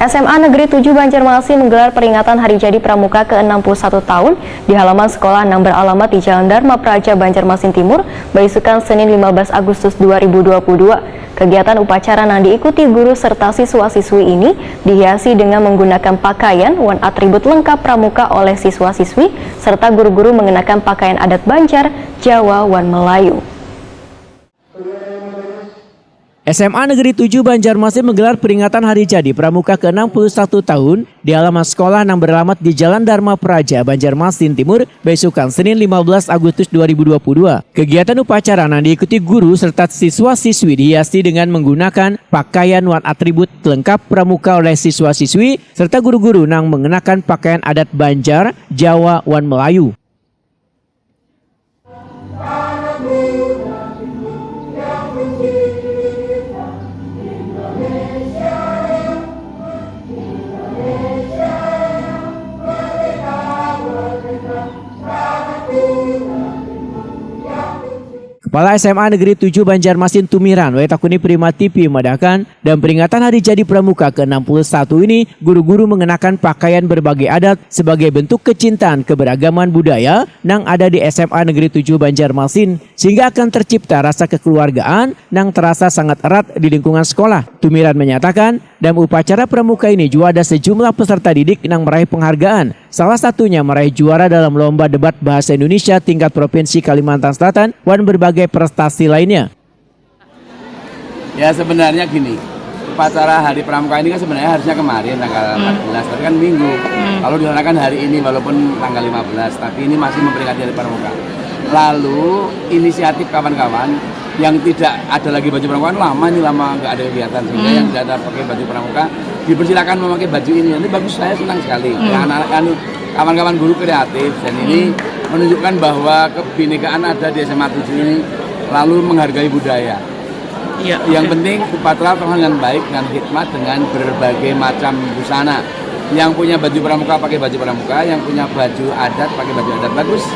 SMA Negeri 7 Banjarmasin menggelar peringatan Hari Jadi Pramuka ke-61 tahun di halaman sekolah yang beralamat di Jalan Dharma Praja, Banjarmasin Timur, Baisukan, Senin 15 Agustus 2022. Kegiatan upacara yang diikuti guru serta siswa-siswi ini dihiasi dengan menggunakan pakaian wan atribut lengkap pramuka oleh siswa-siswi, serta guru-guru mengenakan pakaian adat Banjar, Jawa, wan Melayu. SMA Negeri 7 Banjarmasin menggelar peringatan Hari Jadi Pramuka ke-61 tahun di halaman sekolah yang beralamat di Jalan Dharma Praja, Banjarmasin Timur, Baisukan, Senin 15 Agustus 2022. Kegiatan upacara yang diikuti guru serta siswa-siswi dihiasi dengan menggunakan pakaian wan atribut lengkap pramuka oleh siswa-siswi, serta guru-guru yang mengenakan pakaian adat Banjar, Jawa, wan Melayu. Kepala SMA Negeri 7 Banjarmasin Tumiran, Wetakuni Prima TV memadakan dan peringatan Hari Jadi Pramuka ke-61 ini guru-guru mengenakan pakaian berbagai adat sebagai bentuk kecintaan keberagaman budaya yang ada di SMA Negeri 7 Banjarmasin, sehingga akan tercipta rasa kekeluargaan yang terasa sangat erat di lingkungan sekolah. Tumiran menyatakan dalam upacara pramuka ini juga ada sejumlah peserta didik yang meraih penghargaan. Salah satunya meraih juara dalam lomba debat bahasa Indonesia tingkat Provinsi Kalimantan Selatan dan berbagai prestasi lainnya. Ya sebenarnya gini, upacara Hari Pramuka ini kan sebenarnya harusnya kemarin tanggal 14, tapi kan minggu. Lalu dilaksanakan hari ini walaupun tanggal 15, tapi ini masih memperingati Hari Pramuka. Lalu inisiatif kawan-kawan yang tidak ada lagi baju pramuka, lama nggak ada kegiatan, sehingga yang tidak ada pakai baju pramuka dipersilakan memakai baju ini. Nanti bagus, saya senang sekali. Anak-anak kawan-kawan guru kreatif, dan ini menunjukkan bahwa kebinekaan ada di SMA 7 ini, lalu menghargai budaya. Ya, yang penting upacara terlaksana dengan baik, dengan hikmat, dengan berbagai macam busana. Yang punya baju pramuka pakai baju pramuka, yang punya baju adat pakai baju adat. Bagus.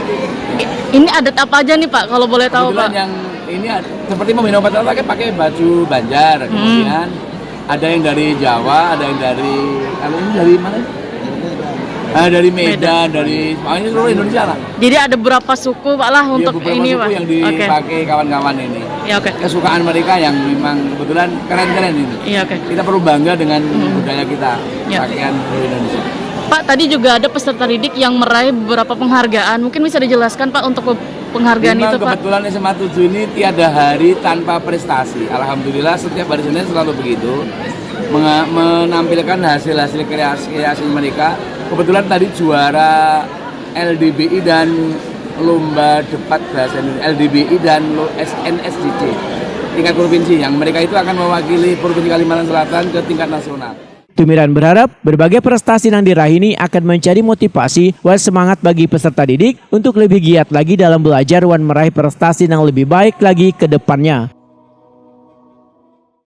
Ini adat apa aja nih Pak, kalau boleh tahu Pak? Yang ini seperti membina upacara pakai baju Banjar, kemudian ada yang dari Jawa, ada yang dari, kalau ini dari mana? Dari Medan, dari ini seluruh Indonesia lah. Jadi ada berapa suku Pak lah untuk beberapa ini suku Pak? yang dipakai kawan-kawan ini. Ya, oke. Kesukaan mereka yang memang kebetulan keren-keren ini. Iya, oke. Kita perlu bangga dengan budaya kita, Ya. pakaian Indonesia. Pak, tadi juga ada peserta didik yang meraih beberapa penghargaan. Mungkin bisa dijelaskan Pak untuk penghargaan memang itu Pak? Kebetulan SMA 7 ini tiada hari tanpa prestasi. Alhamdulillah setiap hari Senin selalu begitu. Menampilkan hasil-hasil kreasi mereka. Kebetulan tadi juara LDBI dan lomba debat bahasa Indonesia, LDBI dan SNSDC tingkat provinsi, yang mereka itu akan mewakili Provinsi Kalimantan Selatan ke tingkat nasional. Tumiran berharap berbagai prestasi yang diraih ini akan menjadi motivasi dan semangat bagi peserta didik untuk lebih giat lagi dalam belajar dan meraih prestasi yang lebih baik lagi ke depannya.